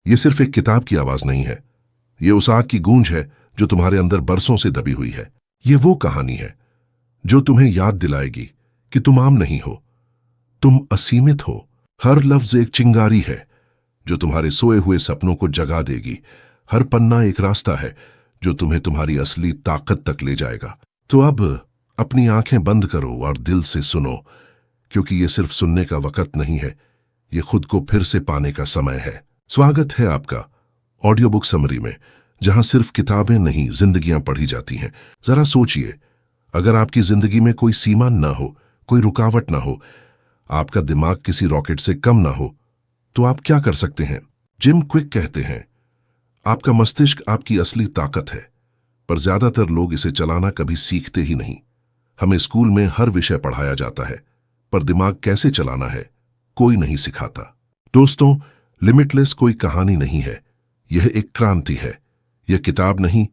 ये सिर्फ एक किताब की आवाज नहीं है, ये उस आग की गूंज है जो तुम्हारे अंदर बरसों से दबी हुई है। ये वो कहानी है जो तुम्हें याद दिलाएगी कि तुम आम नहीं हो, तुम असीमित हो। हर लफ्ज एक चिंगारी है जो तुम्हारे सोए हुए सपनों को जगा देगी। हर पन्ना एक रास्ता है जो तुम्हें तुम्हारी असली ताकत तक ले जाएगा। तो अब अपनी आंखें बंद करो और दिल से सुनो, क्योंकि ये सिर्फ सुनने का वक्त नहीं है, ये खुद को फिर से पाने का समय है। स्वागत है आपका ऑडियो बुक समरी में, जहां सिर्फ किताबें नहीं, जिंदगियां पढ़ी जाती हैं। जरा सोचिए, अगर आपकी जिंदगी में कोई सीमा ना हो, कोई रुकावट ना हो, आपका दिमाग किसी रॉकेट से कम ना हो, तो आप क्या कर सकते हैं? जिम क्विक कहते हैं, आपका मस्तिष्क आपकी असली ताकत है, पर ज्यादातर लोग इसे चलाना कभी सीखते ही नहीं। हमें स्कूल में हर विषय पढ़ाया जाता है, पर दिमाग कैसे चलाना है कोई नहीं सिखाता। दोस्तों, लिमिटलेस कोई कहानी नहीं है, यह एक क्रांति है। यह किताब नहीं,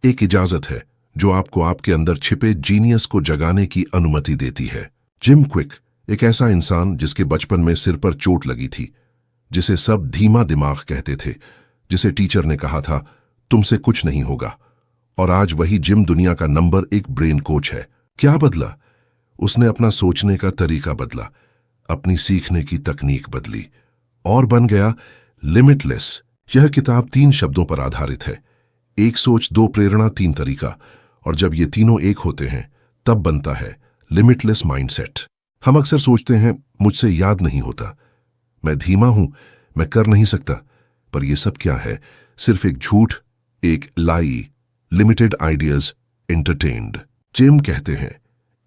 एक इजाजत है जो आपको आपके अंदर छिपे जीनियस को जगाने की अनुमति देती है। जिम क्विक एक ऐसा इंसान जिसके बचपन में सिर पर चोट लगी थी, जिसे सब धीमा दिमाग कहते थे, जिसे टीचर ने कहा था तुमसे कुछ नहीं होगा, और आज वही जिम दुनिया का नंबर 1 ब्रेन कोच है। क्या बदला? उसने अपना सोचने का तरीका बदला, अपनी सीखने की तकनीक बदली और बन गया लिमिटलेस। यह किताब 3 शब्दों पर आधारित है, 1 सोच, 2 प्रेरणा, 3 तरीका, और जब ये तीनों एक होते हैं तब बनता है लिमिटलेस माइंडसेट। हम अक्सर सोचते हैं मुझसे याद नहीं होता, मैं धीमा हूं, मैं कर नहीं सकता, पर यह सब क्या है? सिर्फ एक झूठ, एक lie. Limited ideas entertained. Jim कहते हैं,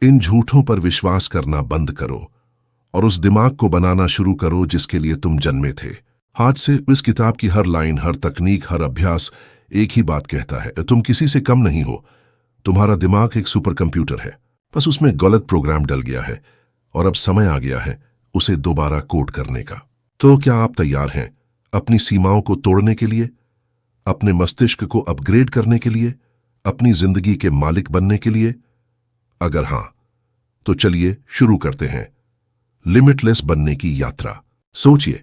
इन झूठों पर विश्वास करना बंद करो और उस दिमाग को बनाना शुरू करो जिसके लिए तुम जन्मे थे। आज से इस किताब की हर लाइन, हर तकनीक, हर अभ्यास एक ही बात कहता है, तुम किसी से कम नहीं हो। तुम्हारा दिमाग एक सुपर कंप्यूटर है, बस उसमें गलत प्रोग्राम डल गया है और अब समय आ गया है उसे दोबारा कोड करने का। तो क्या आप तैयार हैं अपनी सीमाओं को तोड़ने के लिए, अपने मस्तिष्क को अपग्रेड करने के लिए, अपनी जिंदगी के मालिक बनने के लिए? अगर हां, तो चलिए शुरू करते हैं लिमिटलेस बनने की यात्रा। सोचिए,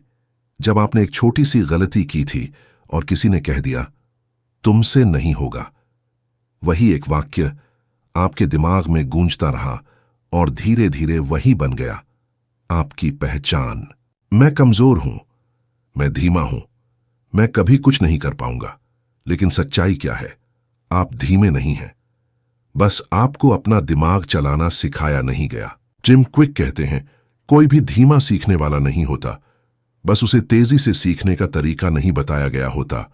जब आपने एक छोटी सी गलती की थी और किसी ने कह दिया तुमसे नहीं होगा। वही एक वाक्य आपके दिमाग में गूंजता रहा और धीरे धीरे वही बन गया आपकी पहचान। मैं कमजोर हूं, मैं धीमा हूं, मैं कभी कुछ नहीं कर पाऊंगा। लेकिन सच्चाई क्या है? आप धीमे नहीं हैं, बस आपको अपना दिमाग चलाना सिखाया नहीं गया। जिम क्विक कहते हैं, कोई भी धीमा सीखने वाला नहीं होता, बस उसे तेजी से सीखने का तरीका नहीं बताया गया होता।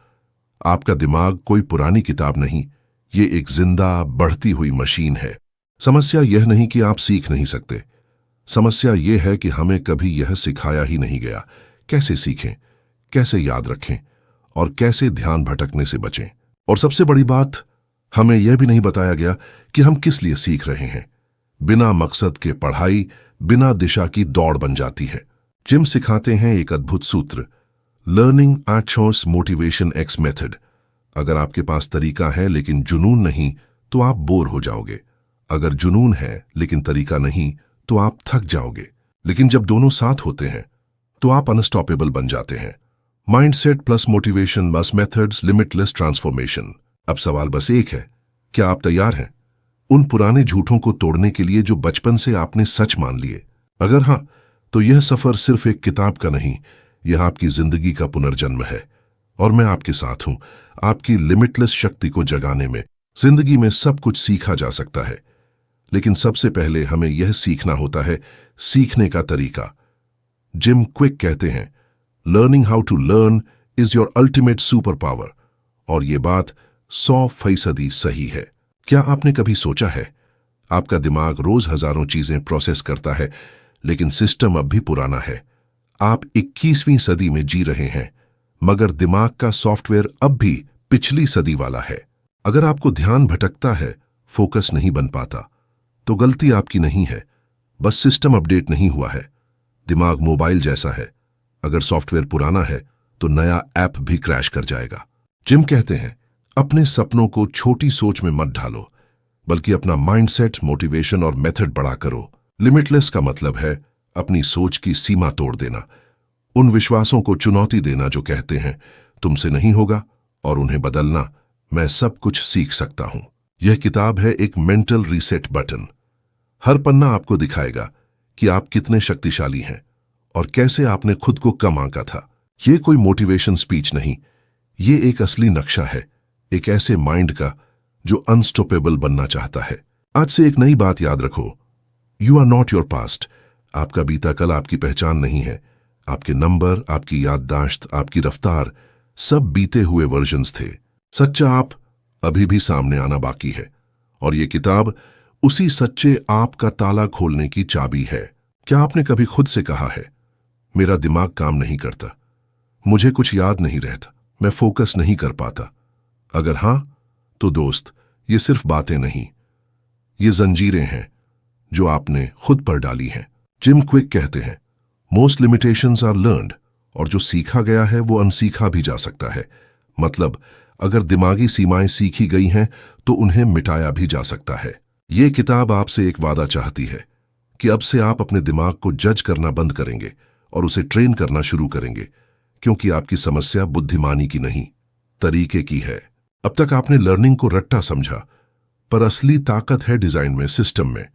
आपका दिमाग कोई पुरानी किताब नहीं, ये एक जिंदा बढ़ती हुई मशीन है। समस्या यह नहीं कि आप सीख नहीं सकते, समस्या यह है कि हमें कभी यह सिखाया ही नहीं गया कैसे सीखें, कैसे याद रखें और कैसे ध्यान भटकने से बचें। और सबसे बड़ी बात, हमें यह भी नहीं बताया गया कि हम किस लिए सीख रहे हैं। बिना मकसद के पढ़ाई बिना दिशा की दौड़ बन जाती है। जिम सिखाते हैं एक अद्भुत सूत्र, learning at choice motivation x method. अगर आपके पास तरीका है लेकिन जुनून नहीं, तो आप बोर हो जाओगे। अगर जुनून है लेकिन तरीका नहीं, तो आप थक जाओगे। लेकिन जब दोनों साथ होते हैं तो आप अनस्टॉपेबल बन जाते हैं। Mindset plus motivation plus methods, limitless transformation. अब सवाल बस एक है, क्या आप तैयार हैं उन पुराने झूठों को तोड़ने के लिए जो बचपन से आपने सच मान लिए? अगर हां, तो यह सफर सिर्फ एक किताब का नहीं, यह आपकी जिंदगी का पुनर्जन्म है। और मैं आपके साथ हूं आपकी लिमिटलेस शक्ति को जगाने में। जिंदगी में सब कुछ सीखा जा सकता है, लेकिन सबसे पहले हमें यह सीखना होता है सीखने का तरीका। जिम क्विक कहते हैं, learning how to learn is your ultimate super power. और यह बात 100% सही है। क्या आपने कभी सोचा है, आपका दिमाग रोज हजारों चीजें प्रोसेस करता है, लेकिन सिस्टम अब भी पुराना है। आप 21वीं सदी में जी रहे हैं, मगर दिमाग का सॉफ्टवेयर अब भी पिछली सदी वाला है। अगर आपको ध्यान भटकता है, फोकस नहीं बन पाता, तो गलती आपकी नहीं है, बस सिस्टम अपडेट नहीं हुआ है। दिमाग मोबाइल जैसा है, अगर सॉफ्टवेयर पुराना है तो नया ऐप भी क्रैश कर जाएगा। जिम कहते हैं, अपने सपनों को छोटी सोच में मत ढालो, बल्कि अपना माइंडसेट, मोटिवेशन और मेथड बड़ा करो। लिमिटलेस का मतलब है अपनी सोच की सीमा तोड़ देना, उन विश्वासों को चुनौती देना जो कहते हैं तुमसे नहीं होगा और उन्हें बदलना मैं सब कुछ सीख सकता हूं। यह किताब है एक मेंटल रीसेट बटन। हर पन्ना आपको दिखाएगा कि आप कितने शक्तिशाली हैं और कैसे आपने खुद को कम आंका था। ये कोई मोटिवेशन स्पीच नहीं, ये एक असली नक्शा है, एक ऐसे माइंड का जो अनस्टॉपेबल बनना चाहता है। आज से एक नई बात याद रखो, you are not your past. आपका बीता कल आपकी पहचान नहीं है। आपके नंबर, आपकी याददाश्त, आपकी रफ्तार सब बीते हुए वर्जन्स थे। सच्चा आप अभी भी सामने आना बाकी है और ये किताब उसी सच्चे आप का ताला खोलने की चाबी है। क्या आपने कभी खुद से कहा है, मेरा दिमाग काम नहीं करता, मुझे कुछ याद नहीं रहता, मैं फोकस नहीं कर पाता? अगर हां, तो दोस्त, ये सिर्फ बातें नहीं, ये जंजीरें हैं जो आपने खुद पर डाली हैं। जिम क्विक कहते हैं, मोस्ट लिमिटेशंस आर लर्न्ड, और जो सीखा गया है वो अनसीखा भी जा सकता है। मतलब अगर दिमागी सीमाएं सीखी गई हैं तो उन्हें मिटाया भी जा सकता है। ये किताब आपसे एक वादा चाहती है कि अब से आप अपने दिमाग को जज करना बंद करेंगे और उसे ट्रेन करना शुरू करेंगे, क्योंकि आपकी समस्या बुद्धिमानी की नहीं, तरीके की है। अब तक आपने लर्निंग को रट्टा समझा, पर असली ताकत है डिजाइन में, सिस्टम में।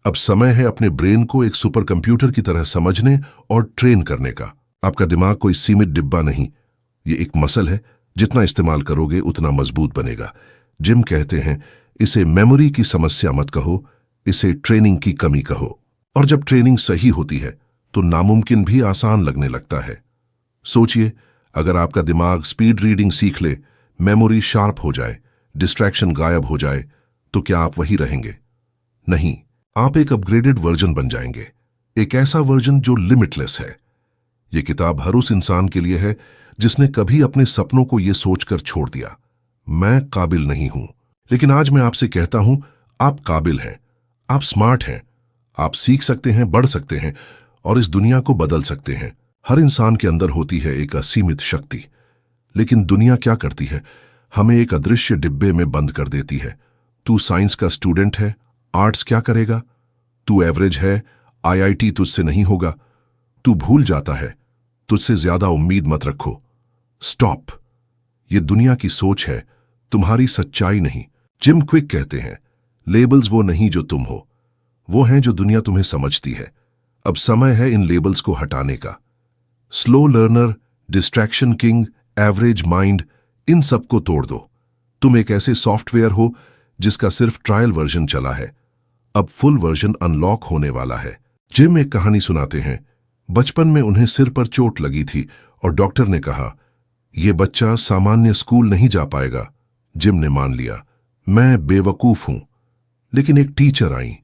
अब समय है अपने ब्रेन को एक सुपर कंप्यूटर की तरह समझने और ट्रेन करने का। आपका दिमाग कोई सीमित डिब्बा नहीं, ये एक मसल है, जितना इस्तेमाल करोगे उतना मजबूत बनेगा। जिम कहते हैं, इसे मेमोरी की समस्या मत कहो, इसे ट्रेनिंग की कमी कहो। और जब ट्रेनिंग सही होती है तो नामुमकिन भी आसान लगने लगता है। सोचिए, अगर आपका दिमाग स्पीड रीडिंग सीख ले, मेमोरी शार्प हो जाए, डिस्ट्रैक्शन गायब हो जाए, तो क्या आप वही रहेंगे? नहीं, आप एक अपग्रेडेड वर्जन बन जाएंगे, एक ऐसा वर्जन जो लिमिटलेस है। यह किताब हर उस इंसान के लिए है जिसने कभी अपने सपनों को यह सोचकर छोड़ दिया, मैं काबिल नहीं हूं। लेकिन आज मैं आपसे कहता हूं, आप काबिल हैं, आप स्मार्ट हैं, आप सीख सकते हैं, बढ़ सकते हैं और इस दुनिया को बदल सकते हैं। हर इंसान के अंदर होती है एक असीमित शक्ति, लेकिन दुनिया क्या करती है, हमें एक अदृश्य डिब्बे में बंद कर देती है। तू साइंस का स्टूडेंट है, आर्ट्स क्या करेगा? तू एवरेज है, आईआईटी तुझसे नहीं होगा। तू भूल जाता है, तुझसे ज्यादा उम्मीद मत रखो। स्टॉप, ये दुनिया की सोच है, तुम्हारी सच्चाई नहीं। जिम क्विक कहते हैं, लेबल्स वो नहीं जो तुम हो, वो हैं जो दुनिया तुम्हें समझती है। अब समय है इन लेबल्स को हटाने का। Slow learner, distraction king, average mind, इन सबको तोड़ दो। तुम एक ऐसे सॉफ्टवेयर हो जिसका सिर्फ ट्रायल वर्जन चला है, अब फुल वर्जन अनलॉक होने वाला है। जिम एक कहानी सुनाते हैं, बचपन में उन्हें सिर पर चोट लगी थी और डॉक्टर ने कहा, यह बच्चा सामान्य स्कूल नहीं जा पाएगा। जिम ने मान लिया, मैं बेवकूफ हूं। लेकिन एक टीचर आई,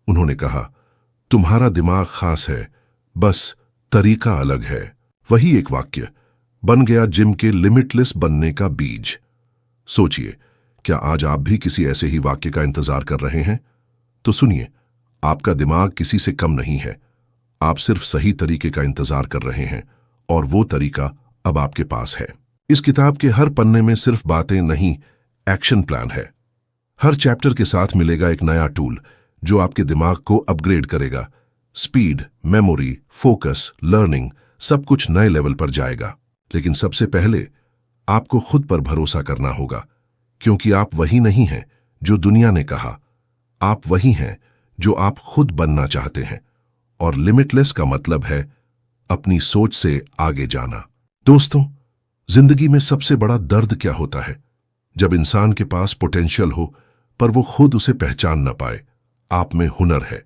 उन्होंने कहा, तुम्हारा दिमाग खास है, बस तरीका अलग है। वही एक वाक्य बन गया जिम के लिमिटलेस बनने का बीज। सोचिए, क्या आज आप भी किसी ऐसे ही वाक्य का इंतजार कर रहे हैं? तो सुनिए, आपका दिमाग किसी से कम नहीं है, आप सिर्फ सही तरीके का इंतजार कर रहे हैं और वो तरीका अब आपके पास है। इस किताब के हर पन्ने में सिर्फ बातें नहीं, एक्शन प्लान है। हर चैप्टर के साथ मिलेगा एक नया टूल जो आपके दिमाग को अपग्रेड करेगा। स्पीड, मेमोरी, फोकस, लर्निंग, सब कुछ नए लेवल पर जाएगा। लेकिन सबसे पहले आपको खुद पर भरोसा करना होगा, क्योंकि आप वही नहीं हैं जो दुनिया ने कहा, आप वही हैं जो आप खुद बनना चाहते हैं। और लिमिटलेस का मतलब है अपनी सोच से आगे जाना। दोस्तों, जिंदगी में सबसे बड़ा दर्द क्या होता है? जब इंसान के पास पोटेंशियल हो पर वो खुद उसे पहचान न पाए। आप में हुनर है,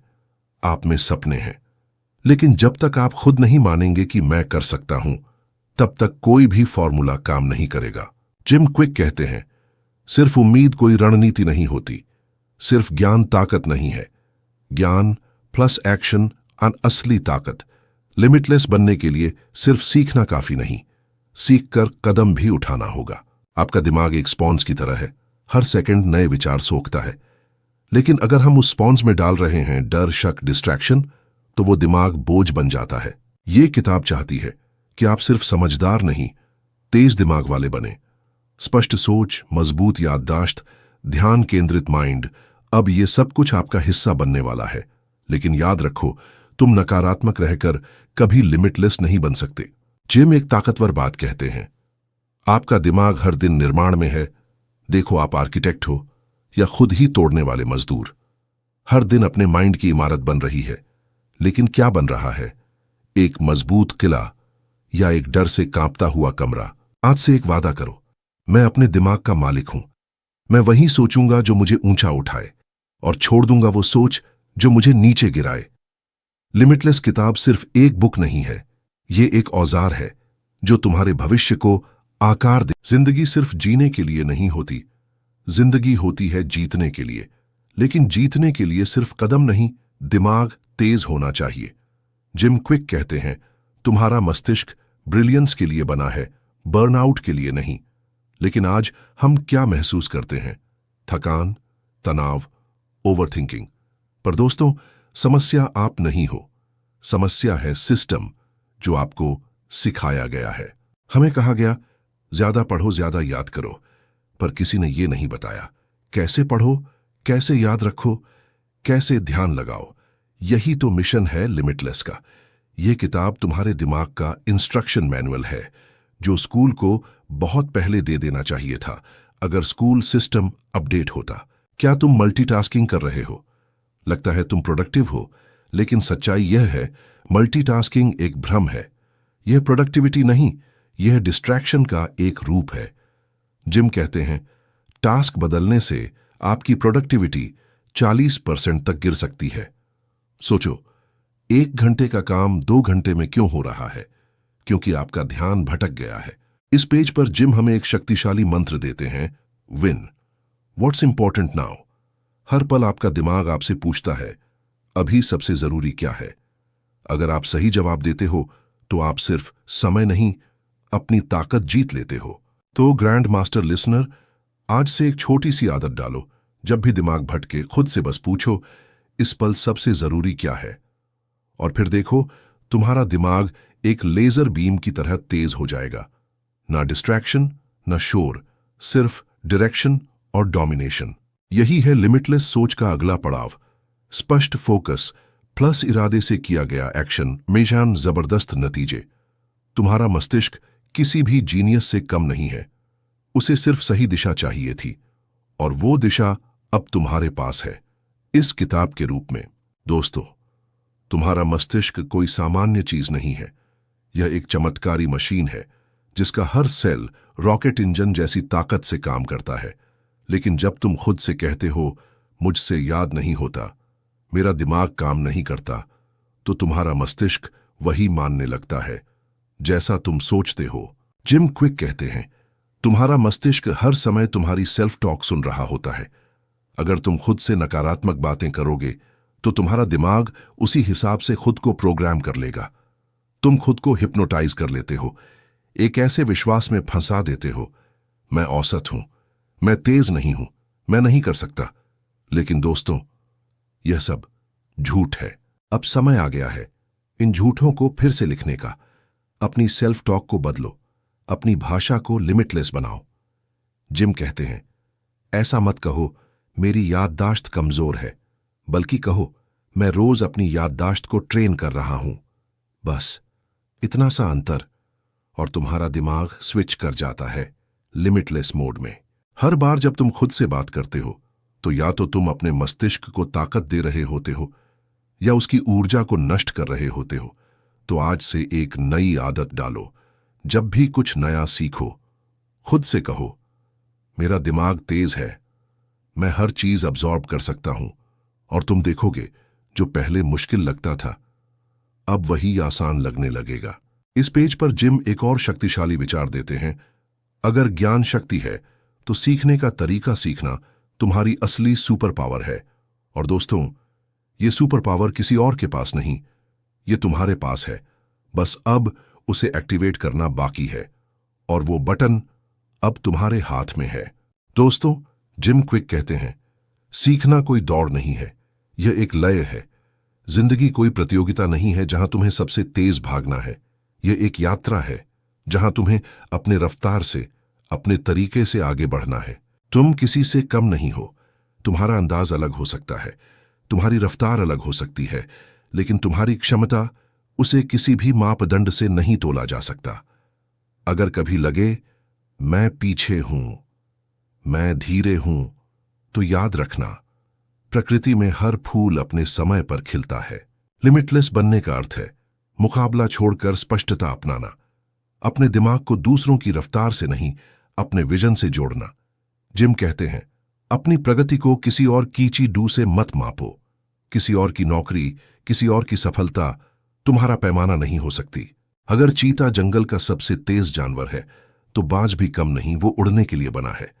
आप में सपने हैं, लेकिन जब तक आप खुद नहीं मानेंगे कि मैं कर सकता हूं, तब तक कोई भी फॉर्मूला काम नहीं करेगा। जिम क्विक कहते हैं, सिर्फ उम्मीद कोई रणनीति नहीं होती, सिर्फ ज्ञान ताकत नहीं है, ज्ञान प्लस एक्शन असली ताकत। लिमिटलेस बनने के लिए सिर्फ सीखना काफी नहीं, सीखकर कदम भी उठाना होगा। आपका दिमाग एक स्पॉन्ज की तरह है, हर सेकंड नए विचार सोखता है। लेकिन अगर हम उस स्पॉन्ज में डाल रहे हैं डर, शक, डिस्ट्रैक्शन, तो वो दिमाग बोझ बन जाता है। ये किताब चाहती है कि आप सिर्फ समझदार नहीं, तेज दिमाग वाले बने। स्पष्ट सोच, मजबूत याददाश्त, ध्यान केंद्रित माइंड, अब ये सब कुछ आपका हिस्सा बनने वाला है। लेकिन याद रखो, तुम नकारात्मक रहकर कभी लिमिटलेस नहीं बन सकते। जिम एक ताकतवर बात कहते हैं, आपका दिमाग हर दिन निर्माण में है। देखो, आप आर्किटेक्ट हो या खुद ही तोड़ने वाले मजदूर। हर दिन अपने माइंड की इमारत बन रही है, लेकिन क्या बन रहा है? एक मजबूत किला या एक डर से कांपता हुआ कमरा? आज से एक वादा करो, मैं अपने दिमाग का मालिक हूं। मैं वही सोचूंगा जो मुझे ऊंचा उठाए और छोड़ दूंगा वो सोच जो मुझे नीचे गिराए। लिमिटलेस किताब सिर्फ एक बुक नहीं है, ये एक औजार है जो तुम्हारे भविष्य को आकार दे। जिंदगी सिर्फ जीने के लिए नहीं होती, जिंदगी होती है जीतने के लिए। लेकिन जीतने के लिए सिर्फ कदम नहीं, दिमाग तेज होना चाहिए। जिम क्विक कहते हैं, तुम्हारा मस्तिष्क ब्रिलियंस के लिए बना है, बर्नआउट के लिए नहीं। लेकिन आज हम क्या महसूस करते हैं? थकान, तनाव, ओवरथिंकिंग। पर दोस्तों, समस्या आप नहीं हो, समस्या है सिस्टम जो आपको सिखाया गया है। हमें कहा गया, ज्यादा पढ़ो, ज्यादा याद करो, पर किसी ने यह नहीं बताया कैसे पढ़ो, कैसे याद रखो, कैसे ध्यान लगाओ। यही तो मिशन है लिमिटलेस का। यह किताब तुम्हारे दिमाग का इंस्ट्रक्शन मैनुअल है, जो स्कूल को बहुत पहले दे देना चाहिए था, अगर स्कूल सिस्टम अपडेट होता। क्या तुम मल्टीटास्किंग कर रहे हो? लगता है तुम प्रोडक्टिव हो, लेकिन सच्चाई यह है, मल्टीटास्किंग एक भ्रम है। यह प्रोडक्टिविटी नहीं, यह डिस्ट्रैक्शन का एक रूप है। जिम कहते हैं, टास्क बदलने से आपकी प्रोडक्टिविटी 40% तक गिर सकती है। सोचो, 1 घंटे का काम 2 घंटे में क्यों हो रहा है? क्योंकि आपका ध्यान भटक गया है। इस पेज पर जिम हमें एक शक्तिशाली मंत्र देते हैं, विन। What's important now? हर पल आपका दिमाग आपसे पूछता है, अभी सबसे जरूरी क्या है? अगर आप सही जवाब देते हो तो आप सिर्फ समय नहीं, अपनी ताकत जीत लेते हो। तो ग्रैंड मास्टर लिसनर, आज से एक छोटी सी आदत डालो। जब भी दिमाग भटके, खुद से बस पूछो, इस पल सबसे जरूरी क्या है? और फिर देखो, तुम्हारा दिमाग एक लेजर बीम की तरह तेज हो जाएगा। ना डिस्ट्रैक्शन, ना शोर, सिर्फ डायरेक्शन और डोमिनेशन। यही है लिमिटलेस सोच का अगला पड़ाव। स्पष्ट फोकस प्लस इरादे से किया गया एक्शन, मेजान जबरदस्त नतीजे। तुम्हारा मस्तिष्क किसी भी जीनियस से कम नहीं है, उसे सिर्फ सही दिशा चाहिए थी, और वो दिशा अब तुम्हारे पास है, इस किताब के रूप में। दोस्तों, तुम्हारा मस्तिष्क कोई सामान्य चीज नहीं है, यह एक चमत्कारी मशीन है जिसका हर सेल रॉकेट इंजन जैसी ताकत से काम करता है। लेकिन जब तुम खुद से कहते हो, मुझसे याद नहीं होता, मेरा दिमाग काम नहीं करता, तो तुम्हारा मस्तिष्क वही मानने लगता है जैसा तुम सोचते हो। जिम क्विक कहते हैं, तुम्हारा मस्तिष्क हर समय तुम्हारी सेल्फ टॉक सुन रहा होता है। अगर तुम खुद से नकारात्मक बातें करोगे तो तुम्हारा दिमाग उसी हिसाब से खुद को प्रोग्राम कर लेगा। तुम खुद को हिप्नोटाइज कर लेते हो, एक ऐसे विश्वास में फंसा देते हो, मैं औसत हूं, मैं तेज नहीं हूं, मैं नहीं कर सकता। लेकिन दोस्तों, यह सब झूठ है। अब समय आ गया है इन झूठों को फिर से लिखने का। अपनी सेल्फ टॉक को बदलो, अपनी भाषा को लिमिटलेस बनाओ। जिम कहते हैं, ऐसा मत कहो मेरी याददाश्त कमजोर है, बल्कि कहो मैं रोज अपनी याददाश्त को ट्रेन कर रहा हूं। बस इतना सा अंतर और तुम्हारा दिमाग स्विच कर जाता है लिमिटलेस मोड में। हर बार जब तुम खुद से बात करते हो, तो या तो तुम अपने मस्तिष्क को ताकत दे रहे होते हो या उसकी ऊर्जा को नष्ट कर रहे होते हो। तो आज से एक नई आदत डालो। जब भी कुछ नया सीखो, खुद से कहो, मेरा दिमाग तेज है, मैं हर चीज अब्सॉर्ब कर सकता हूं। और तुम देखोगे, जो पहले मुश्किल लगता था, अब वही आसान लगने लगेगा। इस पेज पर जिम एक और शक्तिशाली विचार देते हैं, अगर ज्ञान शक्ति है तो सीखने का तरीका सीखना तुम्हारी असली सुपर पावर है। और दोस्तों, ये सुपर पावर किसी और के पास नहीं, ये तुम्हारे पास है। बस अब उसे एक्टिवेट करना बाकी है, और वो बटन अब तुम्हारे हाथ में है। दोस्तों, जिम क्विक कहते हैं, सीखना कोई दौड़ नहीं है, यह एक लय है। जिंदगी कोई प्रतियोगिता नहीं है जहां तुम्हें सबसे तेज भागना है। यह एक यात्रा है जहां तुम्हें अपने रफ्तार से, अपने तरीके से आगे बढ़ना है। तुम किसी से कम नहीं हो। तुम्हारा अंदाज अलग हो सकता है, तुम्हारी रफ्तार अलग हो सकती है, लेकिन तुम्हारी क्षमता, उसे किसी भी मापदंड से नहीं तोला जा सकता। अगर कभी लगे मैं पीछे हूं, मैं धीरे हूं, तो याद रखना, प्रकृति में हर फूल अपने समय पर खिलता है। लिमिटलेस बनने का अर्थ है मुकाबला छोड़कर स्पष्टता अपनाना, अपने दिमाग को दूसरों की रफ्तार से नहीं, अपने विजन से जोड़ना। जिम कहते हैं, अपनी प्रगति को किसी और की डू से मत मापो। किसी और की नौकरी, किसी और की सफलता तुम्हारा पैमाना नहीं हो सकती। अगर चीता जंगल का सबसे तेज जानवर है, तो बाज भी कम नहीं, वो उड़ने के लिए बना है।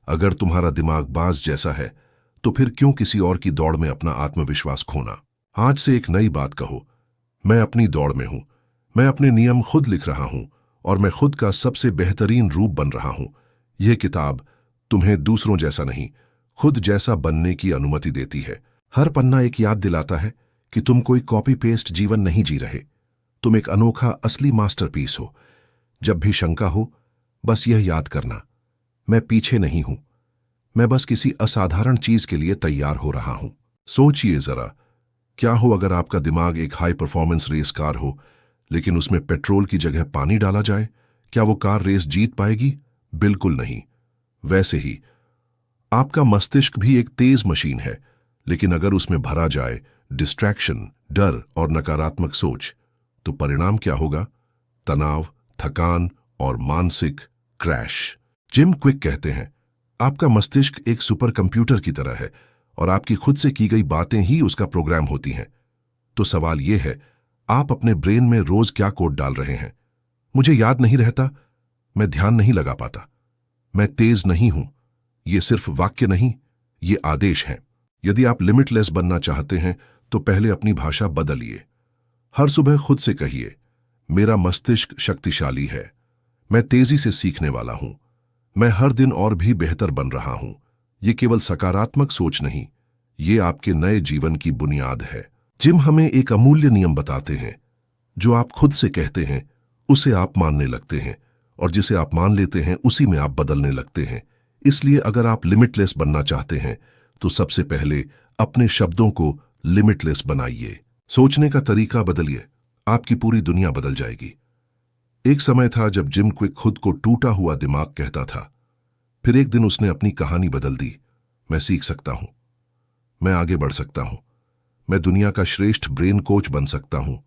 अगर तुम्हारा दिमाग बाज जैसा है, तो फिर क्यों किसी और की दौड़ में अपना आत्मविश्वास खोना। आज से एक नई बात कहो, मैं अपनी दौड़ में हूं, मैं अपने नियम खुद लिख रहा हूं और मैं खुद का सबसे बेहतरीन रूप बन रहा हूं। यह किताब तुम्हें दूसरों जैसा नहीं, खुद जैसा बनने की अनुमति देती है। हर पन्ना एक याद दिलाता है कि तुम कोई कॉपी पेस्ट जीवन नहीं जी रहे, तुम एक अनोखा असली मास्टरपीस हो। जब भी शंका हो, बस यह याद करना, मैं पीछे नहीं हूं, मैं बस किसी असाधारण चीज के लिए तैयार हो रहा हूं। सोचिए जरा, क्या हो अगर आपका दिमाग एक हाई परफॉर्मेंस रेस कार हो, लेकिन उसमें पेट्रोल की जगह पानी डाला जाए? क्या वो कार रेस जीत पाएगी? बिल्कुल नहीं। वैसे ही आपका मस्तिष्क भी एक तेज मशीन है, लेकिन अगर उसमें भरा जाए डिस्ट्रैक्शन, डर और नकारात्मक सोच, तो परिणाम क्या होगा? तनाव, थकान और मानसिक क्रैश। जिम क्विक कहते हैं, आपका मस्तिष्क एक सुपर कंप्यूटर की तरह है और आपकी खुद से की गई बातें ही उसका प्रोग्राम होती हैं। तो सवाल यह है, आप अपने ब्रेन में रोज क्या कोड डाल रहे हैं? मुझे याद नहीं रहता, मैं ध्यान नहीं लगा पाता, मैं तेज नहीं हूं। ये सिर्फ वाक्य नहीं, ये आदेश हैं। यदि आप लिमिटलेस बनना चाहते हैं, तो पहले अपनी भाषा बदलिए। हर सुबह खुद से कहिए, मेरा मस्तिष्क शक्तिशाली है, मैं तेजी से सीखने वाला हूं, मैं हर दिन और भी बेहतर बन रहा हूं। ये केवल सकारात्मक सोच नहीं, ये आपके नए जीवन की बुनियाद है। जिम हमें एक अमूल्य नियम बताते हैं, जो आप खुद से कहते हैं उसे आप मानने लगते हैं, और जिसे आप मान लेते हैं उसी में आप बदलने लगते हैं। इसलिए अगर आप लिमिटलेस बनना चाहते हैं, तो सबसे पहले अपने शब्दों को लिमिटलेस बनाइए। सोचने का तरीका बदलिए, आपकी पूरी दुनिया बदल जाएगी। एक समय था जब जिम क्विक खुद को टूटा हुआ दिमाग कहता था। फिर एक दिन उसने अपनी कहानी बदल दी। मैं सीख सकता हूं, मैं आगे बढ़ सकता हूं, मैं दुनिया का श्रेष्ठ ब्रेन कोच बन सकता हूं।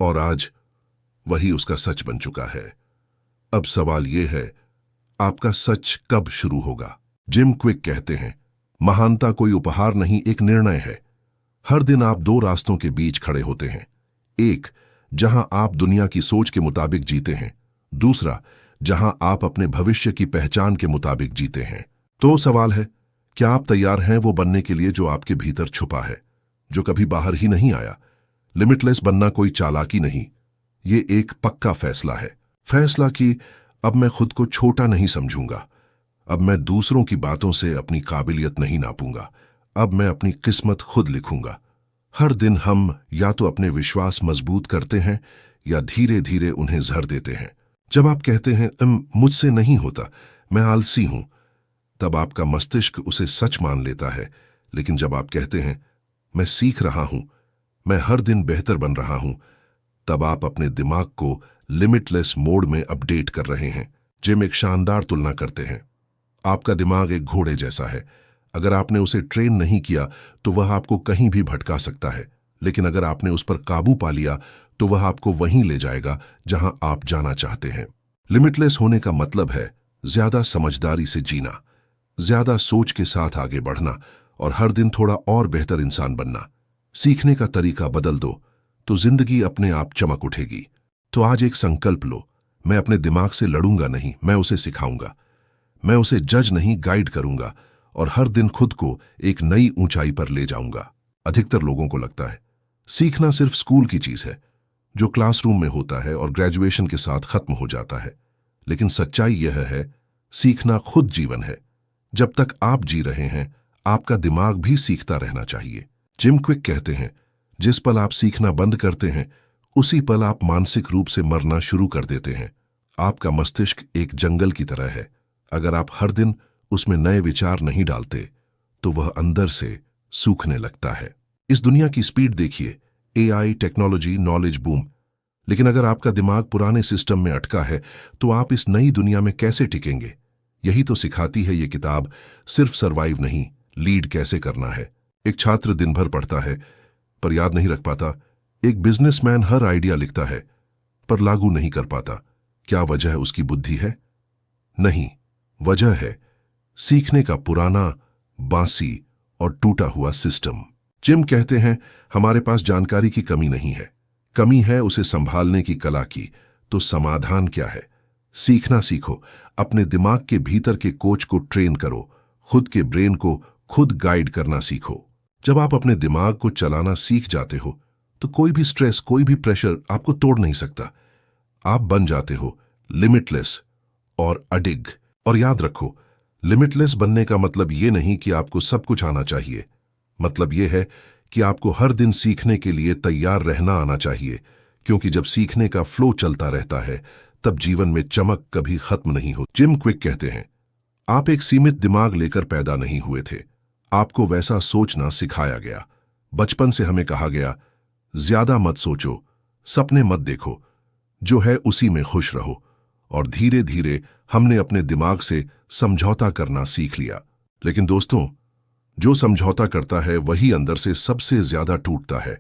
और आज वही उसका सच बन चुका है। अब सवाल यह है, आपका सच कब शुरू होगा? जिम क्विक कहते हैं, महानता कोई उपहार नहीं, एक निर्णय है। हर दिन आप दो रास्तों के बीच खड़े होते हैं, एक जहां आप दुनिया की सोच के मुताबिक जीते हैं, दूसरा जहां आप अपने भविष्य की पहचान के मुताबिक जीते हैं। तो सवाल है, क्या आप तैयार हैं वो बनने के लिए जो आपके भीतर छुपा है, जो कभी बाहर ही नहीं आया? लिमिटलेस बनना कोई चालाकी नहीं, ये एक पक्का फैसला है। फैसला कि अब मैं खुद को छोटा नहीं समझूंगा, अब मैं दूसरों की बातों से अपनी काबिलियत नहीं नापूंगा, अब मैं अपनी किस्मत खुद लिखूंगा। हर दिन हम या तो अपने विश्वास मजबूत करते हैं या धीरे धीरे उन्हें जहर देते हैं। जब आप कहते हैं मुझसे नहीं होता, मैं आलसी हूं, तब आपका मस्तिष्क उसे सच मान लेता है। लेकिन जब आप कहते हैं मैं सीख रहा हूं, मैं हर दिन बेहतर बन रहा हूं, तब आप अपने दिमाग को लिमिटलेस मोड में अपडेट कर रहे हैं। जिम एक शानदार तुलना करते हैं, आपका दिमाग एक घोड़े जैसा है। अगर आपने उसे ट्रेन नहीं किया तो वह आपको कहीं भी भटका सकता है, लेकिन अगर आपने उस पर काबू पा लिया तो वह आपको वहीं ले जाएगा जहां आप जाना चाहते हैं। लिमिटलेस होने का मतलब है ज्यादा समझदारी से जीना, ज्यादा सोच के साथ आगे बढ़ना और हर दिन थोड़ा और बेहतर इंसान बनना। सीखने का तरीका बदल दो तो जिंदगी अपने आप चमक उठेगी। तो आज एक संकल्प लो, मैं अपने दिमाग से लड़ूंगा नहीं, मैं उसे सिखाऊंगा, मैं उसे जज नहीं गाइड करूंगा और हर दिन खुद को एक नई ऊंचाई पर ले जाऊंगा। अधिकतर लोगों को लगता है सीखना सिर्फ स्कूल की चीज है, जो क्लासरूम में होता है और ग्रेजुएशन के साथ खत्म हो जाता है। लेकिन सच्चाई यह है, सीखना खुद जीवन है। जब तक आप जी रहे हैं, आपका दिमाग भी सीखता रहना चाहिए। जिम क्विक कहते हैं, जिस पल आप सीखना बंद करते हैं, उसी पल आप मानसिक रूप से मरना शुरू कर देते हैं। आपका मस्तिष्क एक जंगल की तरह है, अगर आप हर दिन उसमें नए विचार नहीं डालते तो वह अंदर से सूखने लगता है। इस दुनिया की स्पीड देखिए, एआई, टेक्नोलॉजी, नॉलेज बूम, लेकिन अगर आपका दिमाग पुराने सिस्टम में अटका है तो आप इस नई दुनिया में कैसे टिकेंगे? यही तो सिखाती है ये किताब। सिर्फ सरवाइव नहीं, लीड कैसे करना है। एक छात्र दिन भर पढ़ता है पर याद नहीं रख पाता। एक बिजनेसमैन हर आइडिया लिखता है पर लागू नहीं कर पाता। क्या वजह उसकी बुद्धि है? नहीं, वजह है सीखने का पुराना, बासी और टूटा हुआ सिस्टम। जिम कहते हैं हमारे पास जानकारी की कमी नहीं है, कमी है उसे संभालने की कला की। तो समाधान क्या है? सीखना सीखो, अपने दिमाग के भीतर के कोच को ट्रेन करो, खुद के ब्रेन को खुद गाइड करना सीखो। जब आप अपने दिमाग को चलाना सीख जाते हो तो कोई भी स्ट्रेस, कोई भी प्रेशर आपको तोड़ नहीं सकता। आप बन जाते हो लिमिटलेस और अडिग। और याद रखो, लिमिटलेस बनने का मतलब ये नहीं कि आपको सब कुछ आना चाहिए। मतलब ये है कि आपको हर दिन सीखने के लिए तैयार रहना आना चाहिए, क्योंकि जब सीखने का फ्लो चलता रहता है तब जीवन में चमक कभी खत्म नहीं हो। जिम क्विक कहते हैं आप एक सीमित दिमाग लेकर पैदा नहीं हुए थे, आपको वैसा सोचना सिखाया गया। बचपन से हमें कहा गया ज्यादा मत सोचो, सपने मत देखो, जो है उसी में खुश रहो। और धीरे धीरे हमने अपने दिमाग से समझौता करना सीख लिया। लेकिन दोस्तों, जो समझौता करता है वही अंदर से सबसे ज्यादा टूटता है,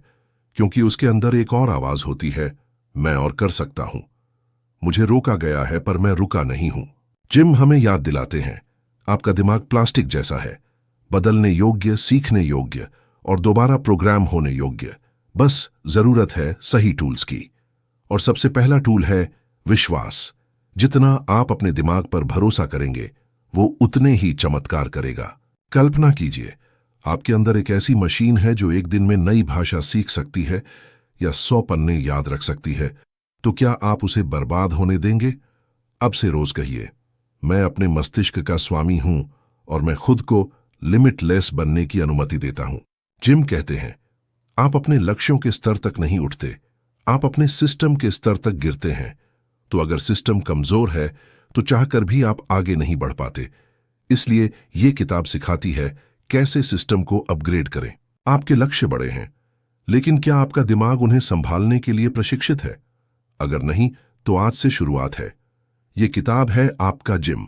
क्योंकि उसके अंदर एक और आवाज होती है, मैं और कर सकता हूं। मुझे रोका गया है पर मैं रुका नहीं हूं। जिम हमें याद दिलाते हैं आपका दिमाग प्लास्टिक जैसा है, बदलने योग्य, सीखने योग्य और दोबारा प्रोग्राम होने योग्य। बस जरूरत है सही टूल्स की। और सबसे पहला टूल है विश्वास। जितना आप अपने दिमाग पर भरोसा करेंगे वो उतने ही चमत्कार करेगा। कल्पना कीजिए आपके अंदर एक ऐसी मशीन है जो एक दिन में नई भाषा सीख सकती है या 100 पन्ने याद रख सकती है। तो क्या आप उसे बर्बाद होने देंगे? अब से रोज कहिए, मैं अपने मस्तिष्क का स्वामी हूं और मैं खुद को लिमिटलेस बनने की अनुमति देता हूं। जिम कहते हैं आप अपने लक्ष्यों के स्तर तक नहीं उठते, आप अपने सिस्टम के स्तर तक गिरते हैं। तो अगर सिस्टम कमजोर है तो चाहकर भी आप आगे नहीं बढ़ पाते। इसलिए ये किताब सिखाती है कैसे सिस्टम को अपग्रेड करें। आपके लक्ष्य बड़े हैं, लेकिन क्या आपका दिमाग उन्हें संभालने के लिए प्रशिक्षित है? अगर नहीं तो आज से शुरुआत है। ये किताब है आपका जिम।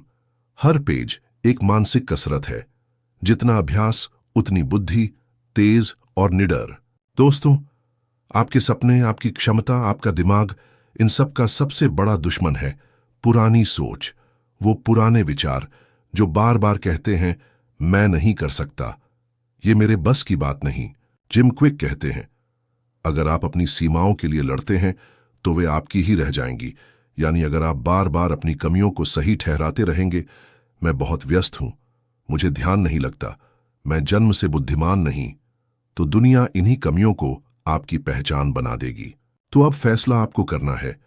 हर पेज एक मानसिक कसरत है। जितना अभ्यास उतनी बुद्धि, तेज और निडर। दोस्तों, आपके सपने, आपकी क्षमता, आपका दिमाग, इन सब का सबसे बड़ा दुश्मन है पुरानी सोच। वो पुराने विचार जो बार बार कहते हैं मैं नहीं कर सकता, ये मेरे बस की बात नहीं। जिम क्विक कहते हैं अगर आप अपनी सीमाओं के लिए लड़ते हैं तो वे आपकी ही रह जाएंगी। यानी अगर आप बार बार अपनी कमियों को सही ठहराते रहेंगे, मैं बहुत व्यस्त हूं, मुझे ध्यान नहीं लगता, मैं जन्म से बुद्धिमान नहीं, तो दुनिया इन्हीं कमियों को आपकी पहचान बना देगी। तो अब फैसला आपको करना है,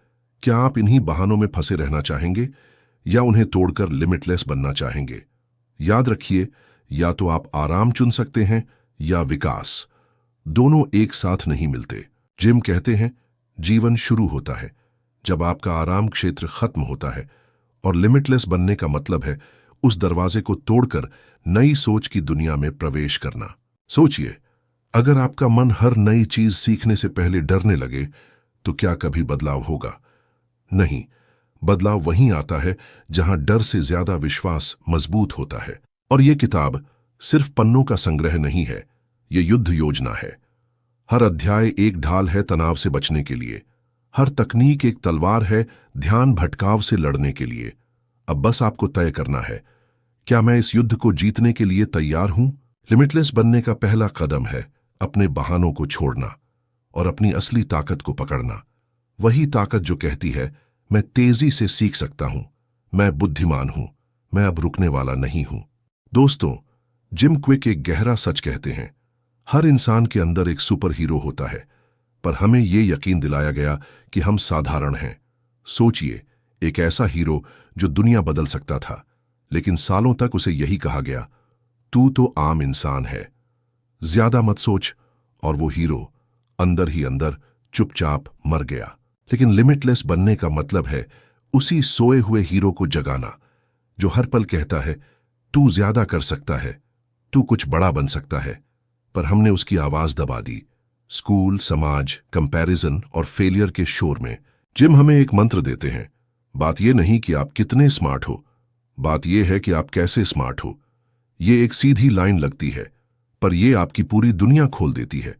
क्या आप इन्हीं बहानों में फंसे रहना चाहेंगे या उन्हें तोड़कर लिमिटलेस बनना चाहेंगे? याद रखिए, या तो आप आराम चुन सकते हैं या विकास। दोनों एक साथ नहीं मिलते। जिम कहते हैं जीवन शुरू होता है जब आपका आराम क्षेत्र खत्म होता है, और लिमिटलेस बनने का मतलब है उस दरवाजे को तोड़कर नई सोच की दुनिया में प्रवेश करना। सोचिए, अगर आपका मन हर नई चीज सीखने से पहले डरने लगे तो क्या कभी बदलाव होगा? नहीं, बदलाव वहीं आता है जहां डर से ज्यादा विश्वास मजबूत होता है। और यह किताब सिर्फ पन्नों का संग्रह नहीं है, यह युद्ध योजना है। हर अध्याय एक ढाल है तनाव से बचने के लिए, हर तकनीक एक तलवार है ध्यान भटकाव से लड़ने के लिए। अब बस आपको तय करना है, क्या मैं इस युद्ध को जीतने के लिए तैयार हूं? लिमिटलेस बनने का पहला कदम है अपने बहानों को छोड़ना और अपनी असली ताकत को पकड़ना। वही ताकत जो कहती है मैं तेजी से सीख सकता हूं, मैं बुद्धिमान हूं, मैं अब रुकने वाला नहीं हूं। दोस्तों, जिम क्विक एक गहरा सच कहते हैं, हर इंसान के अंदर एक सुपर हीरो होता है, पर हमें यह यकीन दिलाया गया कि हम साधारण हैं। सोचिए, एक ऐसा हीरो जो दुनिया बदल सकता था, लेकिन सालों तक उसे यही कहा गया, तू तो आम इंसान है, ज्यादा मत सोच। और वो हीरो अंदर ही अंदर चुपचाप मर गया। लेकिन लिमिटलेस बनने का मतलब है उसी सोए हुए हीरो को जगाना जो हर पल कहता है तू ज्यादा कर सकता है, तू कुछ बड़ा बन सकता है। पर हमने उसकी आवाज दबा दी, स्कूल, समाज, कंपैरिजन और फेलियर के शोर में जिम हमें एक मंत्र देते हैं। बात यह नहीं कि आप कितने स्मार्ट हो, बात यह है कि आप कैसे स्मार्ट हो। ये एक सीधी लाइन लगती है, पर यह आपकी पूरी दुनिया खोल देती है।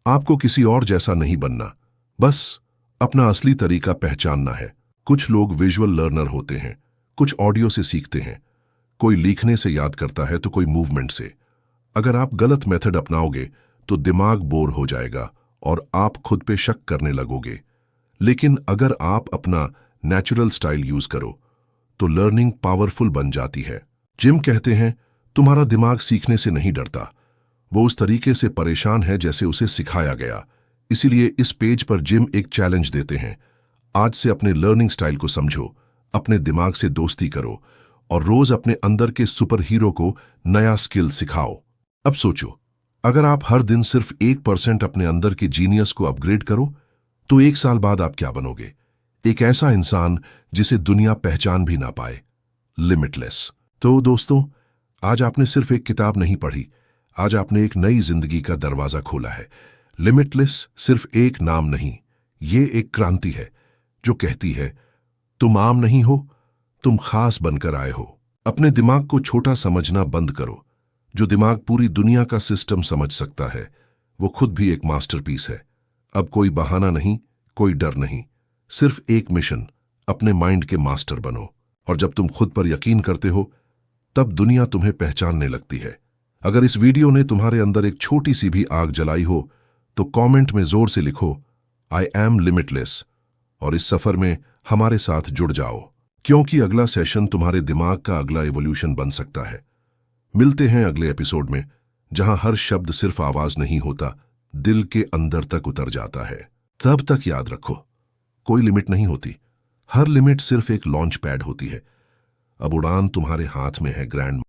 आपको किसी और जैसा नहीं बनना, बस अपना असली तरीका पहचानना है। कुछ लोग विजुअल लर्नर होते हैं, कुछ ऑडियो से सीखते हैं, कोई लिखने से याद करता है तो कोई मूवमेंट से। अगर आप गलत मेथड अपनाओगे तो दिमाग बोर हो जाएगा और आप खुद पे शक करने लगोगे। लेकिन अगर आप अपना नेचुरल स्टाइल यूज करो तो लर्निंग पावरफुल बन जाती है। जिम कहते हैं तुम्हारा दिमाग सीखने से नहीं डरता, वो उस तरीके से परेशान है जैसे उसे सिखाया गया। इसीलिए इस पेज पर जिम एक चैलेंज देते हैं। आज से अपने लर्निंग स्टाइल को समझो, अपने दिमाग से दोस्ती करो और रोज अपने अंदर के सुपर हीरो को नया स्किल सिखाओ। अब सोचो, अगर आप हर दिन सिर्फ 1% अपने अंदर के जीनियस को अपग्रेड करो तो 1 साल बाद आप क्या बनोगे? एक ऐसा इंसान जिसे दुनिया पहचान भी ना पाए, लिमिटलेस। तो दोस्तों, आज आपने सिर्फ एक किताब नहीं पढ़ी, आज आपने एक नई जिंदगी का दरवाजा खोला है। लिमिटलेस सिर्फ एक नाम नहीं, ये एक क्रांति है जो कहती है तुम आम नहीं हो, तुम खास बनकर आए हो। अपने दिमाग को छोटा समझना बंद करो। जो दिमाग पूरी दुनिया का सिस्टम समझ सकता है वो खुद भी एक मास्टरपीस है। अब कोई बहाना नहीं, कोई डर नहीं, सिर्फ एक मिशन, अपने माइंड के मास्टर बनो। और जब तुम खुद पर यकीन करते हो तब दुनिया तुम्हें पहचानने लगती है। अगर इस वीडियो ने तुम्हारे अंदर एक छोटी सी भी आग जलाई हो तो कमेंट में जोर से लिखो आई एम लिमिटलेस और इस सफर में हमारे साथ जुड़ जाओ, क्योंकि अगला सेशन तुम्हारे दिमाग का अगला इवोल्यूशन बन सकता है। मिलते हैं अगले एपिसोड में, जहां हर शब्द सिर्फ आवाज नहीं होता, दिल के अंदर तक उतर जाता है। तब तक याद रखो, कोई लिमिट नहीं होती, हर लिमिट सिर्फ एक लॉन्च पैड होती है। अब उड़ान तुम्हारे हाथ में है ग्रैंड